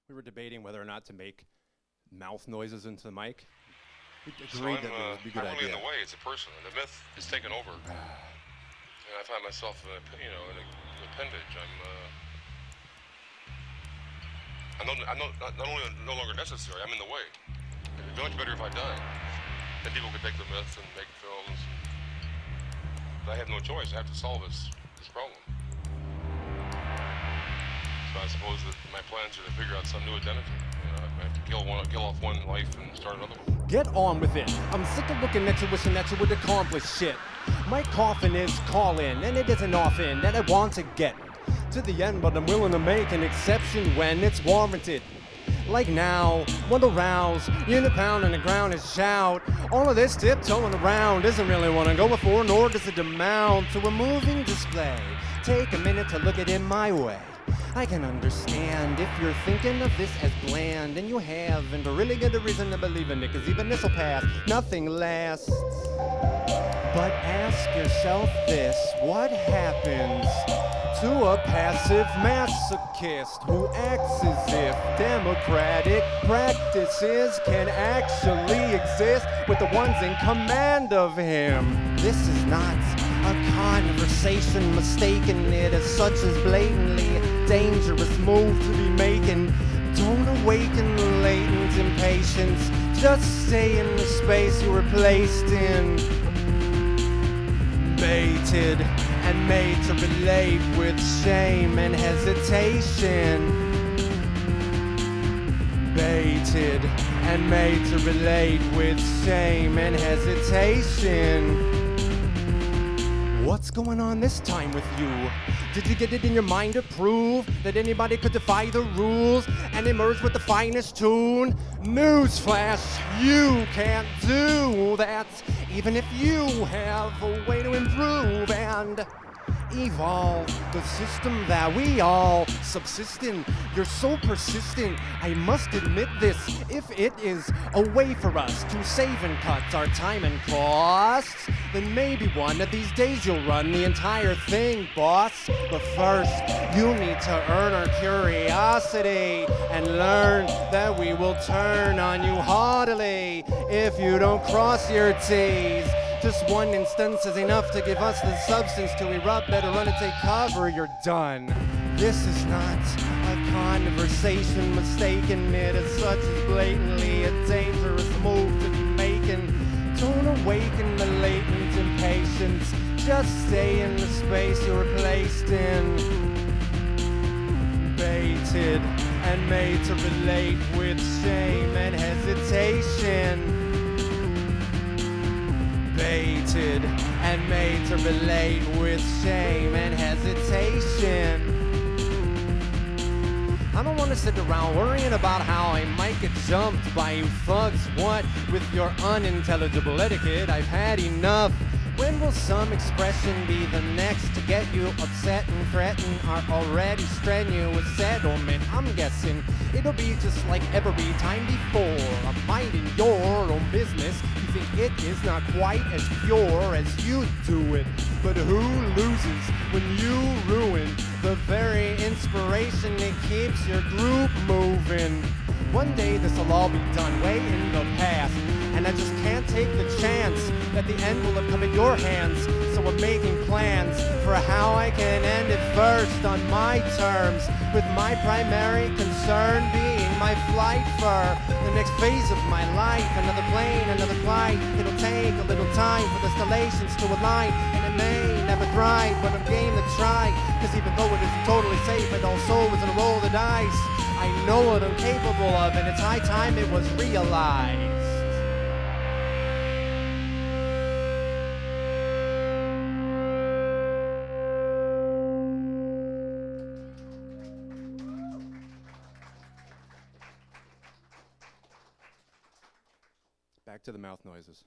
We were debating whether or not to make mouth noises into the mic. We So agreed that it would be a good I'm really idea. in the way. It's a person, and the myth is taken over. And I find myself, an appendage. Not only no longer necessary, I'm in the way. It'd be much better if I died. Then people could take the myth and make films. But I have no choice. I have to solve this problem. So I suppose that my plans are to figure out some new identity. I have to kill off one life and start another one. Get on with it. I'm sick of looking at you wishing that you would accomplish shit. My coffin is calling, and it isn't often that I want to get to the end, but I'm willing to make an exception when it's warranted. Like now, want to rouse, you to pound on the ground and shout. All of this tiptoeing around isn't really what I'm going for, nor does it amount to a moving display. Take a minute to look at it my way. I can understand if you're thinking of this as bland, and you haven't really got a reason to believe in it, cause even this'll pass, nothing lasts. But ask yourself this, what happens to a passive masochist who acts as if democratic practices can actually exist with the ones in command of him? This is not a conversation, mistaking it as such as blatantly dangerous move to be making. Don't awaken the latent impatience, just stay in the space you were placed in. Baited and made to relate with shame and hesitation. Baited and made to relate with shame and hesitation. What's going on this time with you? Did you get it in your mind to prove that anybody could defy the rules and emerge with the finest tune? Newsflash, you can't do that, even if you have a way to improve and evolve the system that we all subsist in. You're so persistent, I must admit this. If it is a way for us to save and cut our time and costs, then maybe one of these days you'll run the entire thing, boss. But first, you need to earn our curiosity and learn that we will turn on you haughtily if you don't cross your T's. Just one instance is enough to give us the substance to erupt. Better run and take cover, you're done. This is not a conversation, mistaken it as such as blatantly a dangerous move to be making. Don't awaken the latent impatience, just stay in the space you were placed in. Baited and made to relate with shame and hesitation. Baited and made to relate with shame and hesitation. I don't want to sit around worrying about how I might get jumped by you thugs. What with your unintelligible etiquette? I've had enough. When will some expression be the next to get you upset and threaten our already strenuous settlement? I'm guessing it'll be just like every time before. I'm minding your own business. You think it is not quite as pure as you do it. But who loses when you ruin the very inspiration that keeps your group moving? One day this'll all be done, way in the past. And I just can't take the chance that the end will have come in your hands. So I'm making plans for how I can end it first on my terms, with my primary concern being my flight for the next phase of my life. Another plane, another flight. It'll take a little time for the stellations to align, and it may never thrive, but I'm game to try. Cause even though it isn't totally safe, it also isn't a roll of the dice. I know what I'm capable of, and it's high time it was realized. Back to the mouth noises.